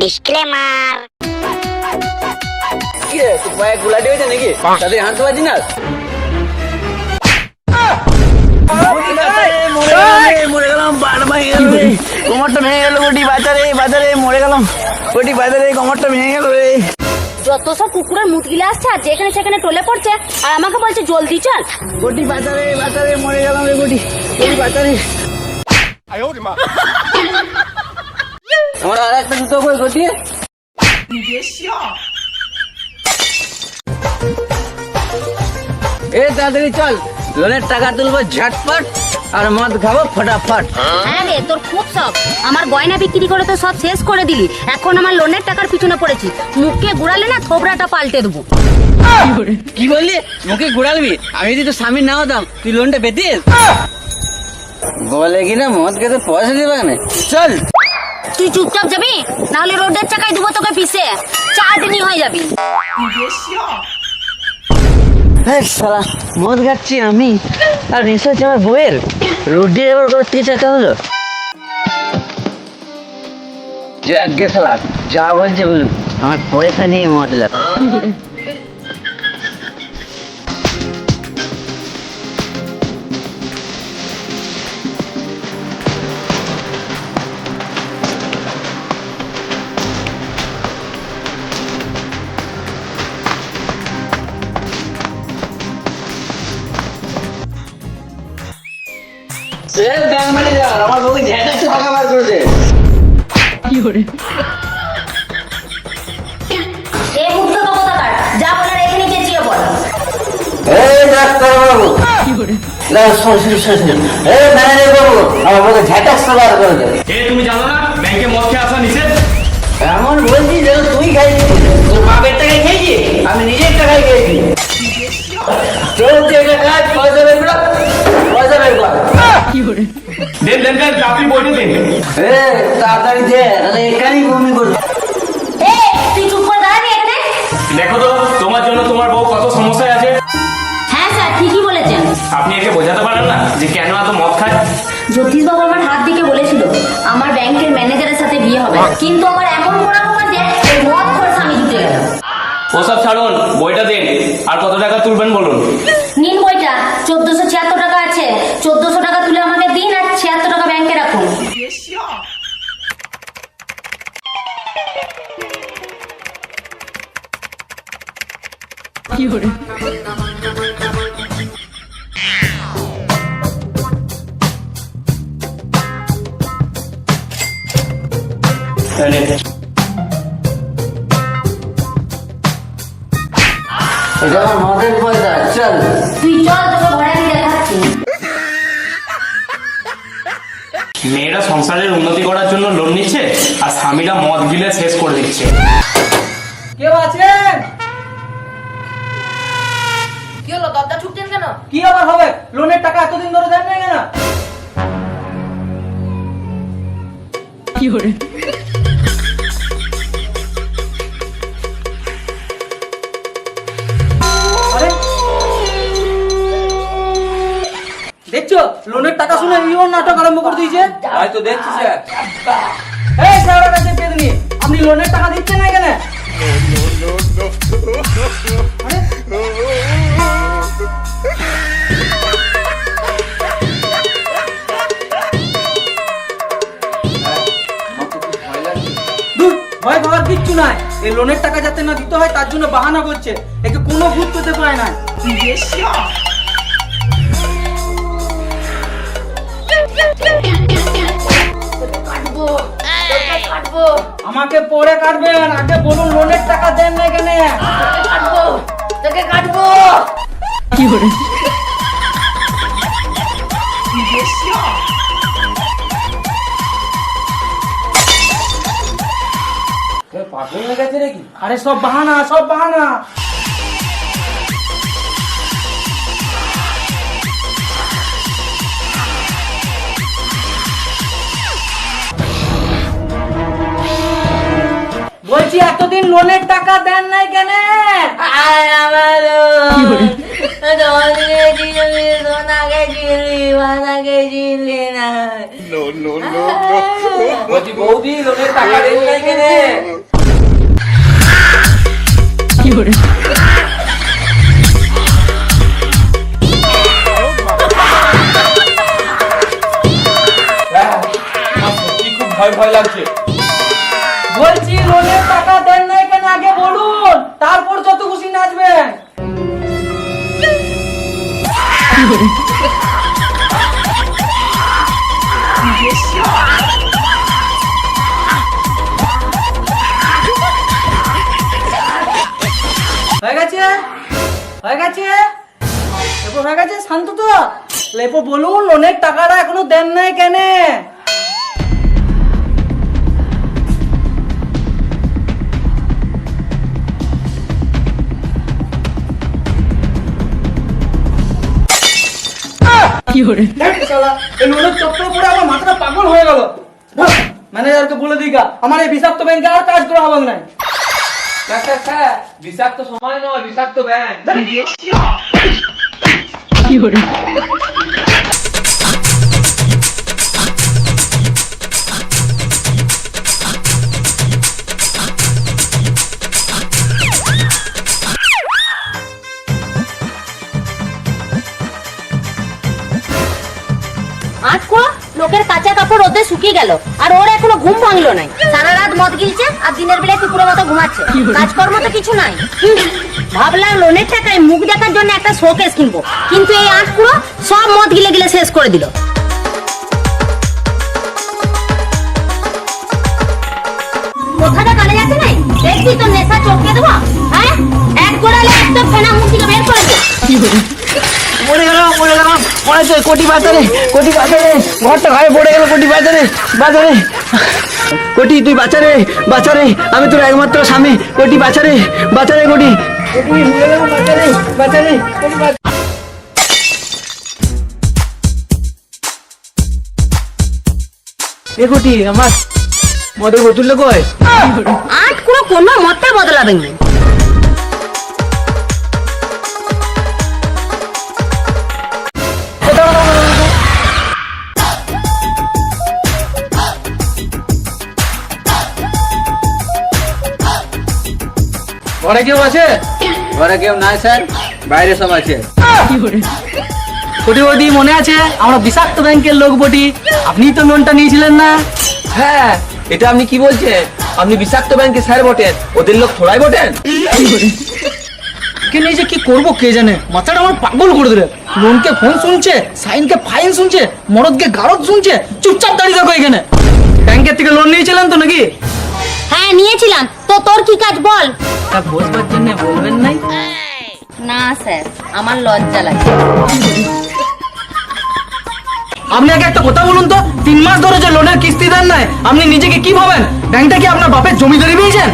Disclaimer. কি রে, তুই পায়ে গুলাটি হয়েছে নাকি? তাদের হাঁটতে পারছি না। মরে গেলাম, কোমরটা ভেঙে গেল। গোটি বাজারে বাজারে মরে গেলাম। গোটি বাজারে কোমরটা ভেঙে গেল রে। যত সব কুকুরের মুতগিলা আসছে আর যেখানে সেখানে টলে পড়ছে আর আমাকে বলছে জলদি চল। গোটি বাজারে বাজারে মরে গেলাম রে। গোটি গোটি বাজারে। আমার আর একটা জুতো কই গোটি? এ তাড়াতাড়ি চল, লোনের টাকা তুলবো ঝটপট আর মদ খাবো ফটাফট। হ্যাঁ রে, তোর খুব সব। আমার গয়না বিক্রি করে তো সব শেষ করে দিলি। এখন আমার লোনের টাকার পিছনে পড়েছি। মুখে গুড়ালে না থোবরাটা পাল্টে দেবো। কি বললি? মুখে ঘুরালবি? আমি যদি তো স্বামী না হতাম তুই লোনটা পেতিস? বলে কিনা মদ খেতে পয়সা দিবে না। চল তুই চুপচাপ যাবি, নাহলে রোডের চাকায় দেবো তোকে পিষে চাটনি হয়ে যাবি। শালা মদ খাচ্ছি আমি আর নেশা হচ্ছে আমার বউয়ের। রোডে এবার করে থেকে চাকা হলো। যাকে শালা যা বলছে বলুন, আমার পয়সা নিয়ে মদ লাগবে। আমার বউকে ঝেঁটাচ্ছে টাকা বার করেছে। এ মুক্ত কবতাকার, যা বলার এখানে চেঁচিয়ে বল। এই ডাক্তার বাবু, এই ম্যানেজার বাবু, আমার বউকে ঝেঁটাচ্ছে বার করেছে। তুমি জানো না ব্যাংকে মদ খেয়ে আসা নিষেধ? এমন বলছি যেন তুই খাইছিস। তোর বাপের টাকায় খেয়েছি, আমি নিজের টাকায় খেয়েছি। চলছে এটা কাজ, পয়সা বের কর, পয়সা বের কর। দেন দেন দেন, আপনি বইটা দিন। তাড়াতাড়ি দে, তাহলে এখানেই বমি করবো। এ তুই চুপ করে দাঁড়াবি এখানে। দেখো তো তোমার জন্য তোমার বউ কত সমস্যায় আছে। হ্যাঁ স্যার, ঠিকই বলেছেন। আপনি একে বোঝাতে পারেন না যে কেন এত মদ খায়? জ্যোতিষবাবু আমার হাত দিকে বলেছিল আমার ব্যাংকের ম্যানেজারের সাথে বিয়ে হবে, কিন্তু আমার এমন মনে হয় যে এই মদ খোর স্বামী জুটে গেল। ওসব ছাড়ুন, বইটা দিন। আর কত টাকা তুলবেন বলুন। নিন বইটা, 1476 টাকা আছে। 1400 টাকা তুলে আমাকে দিন আর 76 টাকা ব্যাংকে রাখুন। এটা আমার মদের পয়সা, চল। তুই চল, তোকে ঘরে আমি দেখাচ্ছি। মেয়েরা সংসারের উন্নতি করার জন্য লোন নিচ্ছে আর স্বামীরা মদ গিলে শেষ করে দিচ্ছে। কেউ আছেন? কি হলো, দরজা ঠুকছেন কেন? কি আবার হবে? লোনের টাকা এতদিন ধরে দেন না কেন? আরে দেখছো, লোনের টাকা শুনে ইও নাটক আরম্ভ করে দিয়েছে। হয়তো দেখছি স্যার। এই স্যার, কাছে পেদনি, আপনি লোনের টাকা দিচ্ছেন না কেন? আরে ধুর, ভয় পাওয়ার কিচ্ছু নাই। এই লোনের টাকা যাতে না দিতে হয় তার জন্য বাহানা করছে। একে কোনো ভূত পেতে পায় না। আমাকে পরে কাটবেন, আগে বলুন লোনের টাকা দেন না কেন? কি করে? পাগল হয়ে গেছে নাকি? আরে সব বাহানা, সব বাহানা। বলছি এতদিন লোনের টাকা দেন নাই কেন? বলছি বৌদি লোনের টাকা দেন নাই কেনে? খুব ভয় ভয় লাগছে। বলছি লোনের টাকা দেন নাই কেন আগে বলুন, তারপর যত খুশি নাচবেন। হয়ে গেছে হয়ে গেছে এরপর হয়ে গেছে, শান্ত তো। এরপর বলুন লোনের টাকাটা এখনো দেন নাই কেন? মাথাটা পাগল হয়ে গেল। ম্যানেজারকে বলে দিগা আমার এই বিষাক্ত ব্যাংকে আর কাজ করা হবে না। বিষাক্ত সময় নয়, বিষাক্ত ব্যাংক। আজকো লোকের কাঁচা কাপড় রোদে শুকিয়ে গেল আর ওর এখনো ঘুম ভাঙলো নাই। সারা রাত মদ গিলছে আর দিনের বেলায় কুকুরের মতো ঘুমাচ্ছে। কাজকর্ম তো কিছু নাই। ভাবলাম লোনের টাকায় মুখ দেখার জন্য একটা শোকেস কিনবো, কিন্তু এই আটকুড়ো সব মদ গিলে গিলে শেষ করে দিল। কথাটা কানে যাচ্ছে নাই? দেখবি তোর নেশা চটকে দেবো। হ্যাঁ, এক গোড়ালে একদম ফেনা মুখ থেকে বের করে দেবো। মরে গেলাম মনে তো কোটি বাজারে ঘরটা ঘরে পড়ে গেল। কোটি বাজারে কোটি তুই বাঁচারে আমি তোর একমাত্র স্বামী। কোটি বাঁচারে কোটি মরে গেলাম বাঁচারে কোটি এ কোটি আমার মদের বোতলটা কই? আটকুড়ো কোনো মতে বদলাবেন না। ঘরে কেউ আছে? ঘরে কেউ নাই স্যার, বাইরে সব আছে। কোটি বৌদি মনে আছে আমরা বিষাক্ত ব্যাংকের লোক বটি, আপনি তো লোনটা নিয়েছিলেন না? হ্যাঁ, এটা আপনি কি বলছেন? আপনি বিষাক্ত ব্যাংকে স্যার বটেন, ওদের লোক থোড়াই বটেন। কে নিয়ে যে কি করবো কে জানে, মাথাটা আমার পাগল করে দিলে। লোনকে ফোন শুনছে, সাইনকে ফাইন শুনছে, মরদকে গারদ শুনছে। চুপচাপ দাঁড়িয়ে থাকো এখানে। ব্যাংকের থেকে লোন নিয়েছিলেন তো নাকি? হ্যাঁ নিয়েছিলাম, তো তোর কি কাজ বল? তা বসবার জন্য বলবেন নাই? না স্যার, আমার লজ্জা লাগে। আপনি আগে একটা কথা বলুন তো, 3 মাস ধরে যে লোনের কিস্তি দেন নাই, আপনি নিজেকে কি ভাবেন? ব্যাংকটা কি আপনার বাপের জমিদারি পেয়েছেন?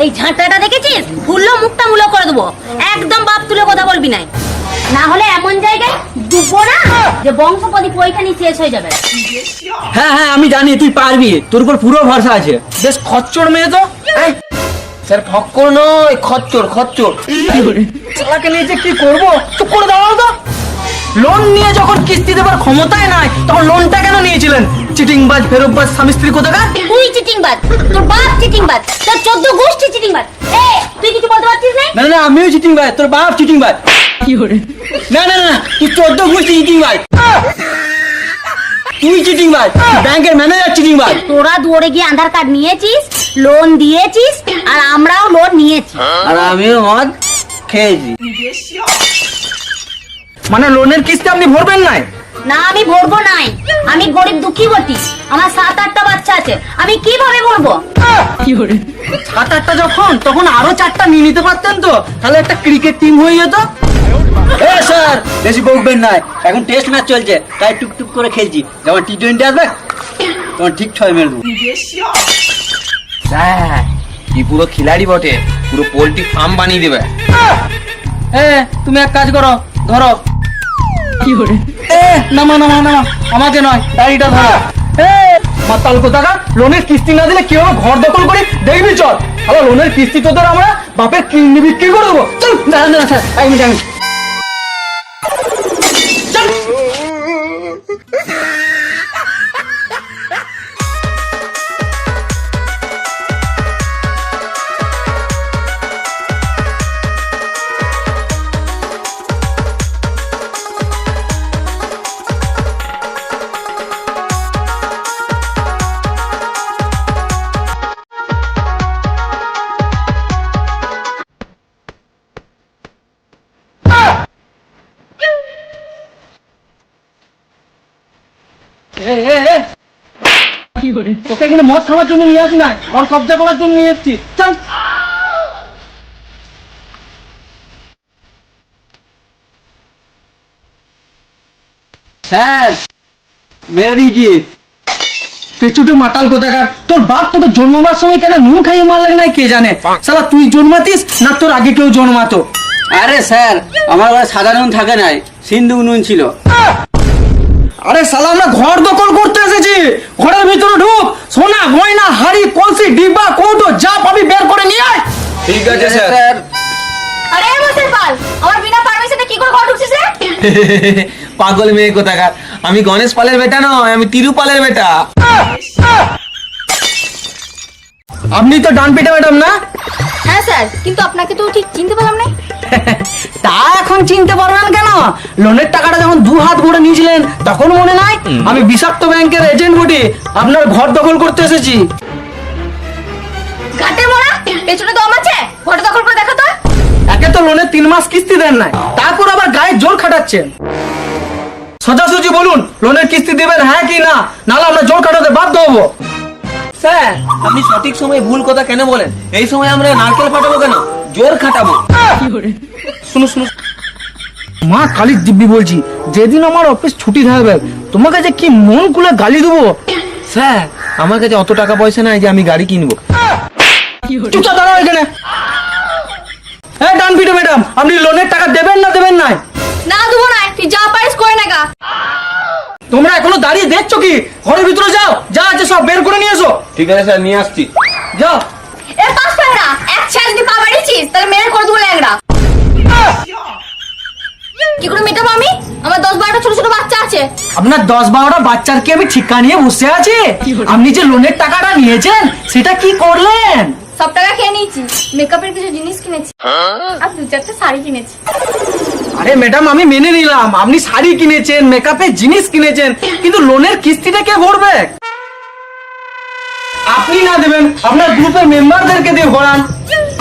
এই ঝাঁটাটা দেখেছিস? ফুললো মুখটা মুলো করে দেবো। একদম বাপ তুলে কথা বলবি নাই, না হলে এমন জায়গায় ডুববো না যে বংশপতি পয়খানি শেষ হয়ে যাবে। হ্যাঁ আমি জানি তুই পারবি, তোর উপর পুরো ভরসা আছে। বেশ খচ্চর মেয়ে তো। স্যার ফক্কর নয়, খচ্চর। চালাকে নিয়ে যে কি করবো? চুপ করে দাঁড়াও তো। লোন নিয়ে যখন কিস্তি দেবার ক্ষমতায় নাই, তখন লোনটা কেন নিয়েছিলেন? চিটিংবাজ, ফেরতবাজ, স্বামী স্ত্রী কোথাকার। তুই চিটিংবাজ, তোর বাপ চিটিংবাজ, তোর 14 গোষ্ঠী চিটিংবাজ। তুই কিছু বলতে পারছিস না? না আমিও চিটিং ভাই, তোর বাপ চিটিং ভাই। না তুই 14 গোষ্ঠী চিটিং ভাই। তুই চিটিং ভাই, ব্যাংকের ম্যানেজার চিটিং ভাই। তোরা দৌড়ে গিয়ে আধার কার্ড নিয়েছিস, লোন দিয়েছিস, আর আমরাও লোন নিয়েছি। আর আমিও মদ খেয়েছি। মানে লোনের কিস্তি আপনি ভরবেন নাই? না আমি ভরবো নাই, আমি গরিব দুঃখী বটি। আমার 7-8টা বাচ্চা আছে, আমি কিভাবে ভরবো? 7-8টা যখন, তখন আরো 4টা নিয়ে নিতে পারতেন তো, তাহলে একটা ক্রিকেট টিম হয়ে যেত। এ স্যার বেশি বকবেন নাই, এখন টেস্ট ম্যাচ চলছে, তাই টুকটুক করে খেলছি। যখন T20 আসবে তখন ঠিক 6 মেরে দেবো। স্যার কি পুরো খিলাড়ি বটে, পুরো পোল্ট্রি ফার্ম বানিয়ে দেবে। তুমি এক কাজ করো, ধরো। নামা আমাকে নয়, গাড়িটা ধরো। মাতাল কোথাকার, লোনের কিস্তি না দিলে কি হবে ঘর দখল করি দেখবি। চল লোনের কিস্তি তোদের আমরা বাপের কিডনি বিক্রি করে দেবো। চল। না না স্যার, এক মিনিট, এক মিনিট। চল। তোকে এখানে মদ খাওয়ার জন্য নিয়ে আসি না, ওর কবজা করার জন্য নিয়ে এসছি। চল। স্যার মেরে দিয়েছি। পেছুটে মাতাল কোথাকার, তোর বাপ তোকে জন্মবার সময় কেন নুন খাইয়ে মারলে না কে জানে। শালা তুই জন্মাতিস না তোর আগে কেউ জন্মাতো? আরে স্যার, আমার ঘরে সাদা নুন থাকে নাই, সিন্ধু নুন ছিল। আরে শালা আমরা ঘর দখল করতে এসেছি, ঘরের ভিতরে ঢুক, সোনা গয়না হাড়ি কলসি ডিব্বা কৌটো যা পাবি বের করে নিয়ে আয়। ঠিক আছে স্যার। স্যার আরে মোসের পাল, আমার বিনা পারমিশনে কি করে ঘর ঢুকছিস রে? পাগল মেয়ে কোথাকার, আমি গণেশ পালের বেটা নয়, আমি তিরুপালের বেটা। আপনি তো ডানপিটা ম্যাডাম না? হ্যাঁ স্যার, কিন্তু আপনাকে তো ঠিক চিনতে পারলাম না। তা এখন চিনতে পারবেন কেন? লোনের টাকাটা যখন 2 হাত ভরে নিয়েছিলেন তখন মনে নাই? আমি বিষাক্ত ব্যাংকের এজেন্ট বটি, আপনার ঘর দখল করতে এসেছি। ঘাটে মোড়া, পেছনে দম আছে, ঘর দখল করে দেখো তো। একে তো লোনের 3 মাস কিস্তি দেন নাই, তারপর আবার গায়ে জোর খাটাচ্ছেন। সোজাসুজি বলুন, লোনের কিস্তি দেবেন হ্যাঁ কি না, নাহলে আমরা জোর খাটাতে বাধ্য হবো। স্যার আপনি সঠিক সময়ে ভুল কথা কেন বলেন? এই সময় আমরা নারকেল ফাটাবো কেন, জোর খাটাবো। শুনো শুনো, মা কালী দিব্যি বলছি, যেদিন আমার অফিস ছুটি থাকবে তোমাকে যে কি মন খুলে গালি দেবো। স্যার আমার কাছে অত টাকা পয়সা নাই যে আমি গাড়ি কিনবো। চুপচাপ দাঁড়াও এখানে। হ্যাঁ ডানপিটে ম্যাডাম, আপনি লোনের টাকা দেবেন না দেবেন না? না দেবো না, তুই যা পারিস করে নেগা। তোমরা এখনো দাঁড়িয়ে দেখছো কি? ঘরের ভিতরে যাও, যা আছে সব বের করে নিয়ে এসো। ঠিক আছে স্যার, নিয়ে আসছি। যাও। এ পাস পায়রা, এক ছেলে যদি পা বাড়িয়েছিস তাহলে মেরে করে দেবো ল্যাংড়া। কি করে মেটাবো আমি? আমার 10-12টা ছোট ছোট বাচ্চা আছে। আপনার 10-12টা বাচ্চার কি আমি ঠিকা নিয়ে বসে আছি? আপনি যে লোনের টাকাটা নিয়েছেন সেটা কি করলেন? সব টাকা খেয়ে নিয়েছি, মেকআপের কিছু জিনিস কিনেছি আর 2-4টা শাড়ি কিনেছি। আরে ম্যাডাম আমি মেনে নিলাম আপনি শাড়ি কিনেছেন, মেকআপের জিনিস কিনেছেন, কিন্তু লোনের কিস্তিটা কে ভরবে? আপনি না দেবেন, আপনার গ্রুপের মেম্বারদেরকে দিয়ে ভরান।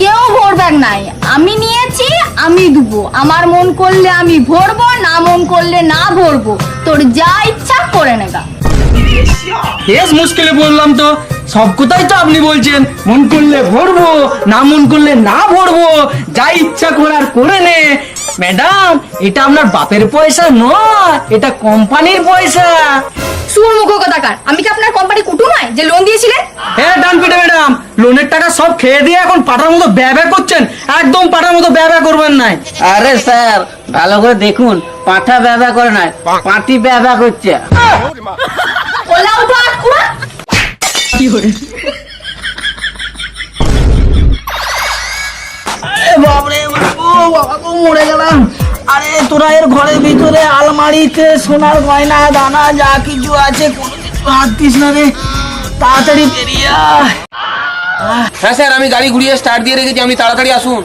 কেউ ভরবে নাই, আমি নিয়েছি আমি দেবো। আমার মন করলে আমি ভরবো, না মন করলে না ভরবো। তোর যা ইচ্ছা করে নেগা। বেশ মুশকিলে বললাম তো, সব কথাই তো আপনি বলছেন, মন করলে ভরবো, না মন করলে না ভরবো, যা ইচ্ছা করার করে নে। ম্যাডাম এটা আপনার বাপের পয়সা নয়, এটা কোম্পানির পয়সা। সুর মুখ কথাকার, আমি কি আপনার কোম্পানি কুটু নয় যে লোন দিয়েছিলেন? হ্যাঁ ডানপিটে ম্যাডাম, লোনের টাকা সব খেয়ে দিয়ে এখন পাটার মতো ব্যয় করছেন, একদম পাটার মতো ব্যয় করবেন নাই। আরে স্যার ভালো করে দেখুন, পাঠা ব্যবহার করে নাই, পাটি ব্যবহার করছে। ওলা উঠো আটকুয়া। বাবরে বাবু, বাবা গো, মরে গেলাম। আরে তোরা এর ঘরের ভিতরে আলমারিতে সোনার গয়না দানা যা কিছু আছে কোনো কিছু হাত দিস না রে, তাড়াতাড়ি বেরিয়ে আয়। হ্যাঁ স্যার, আমি গাড়ি ঘুরিয়ে স্টার্ট দিয়ে রেখেছি, আপনি তাড়াতাড়ি আসুন।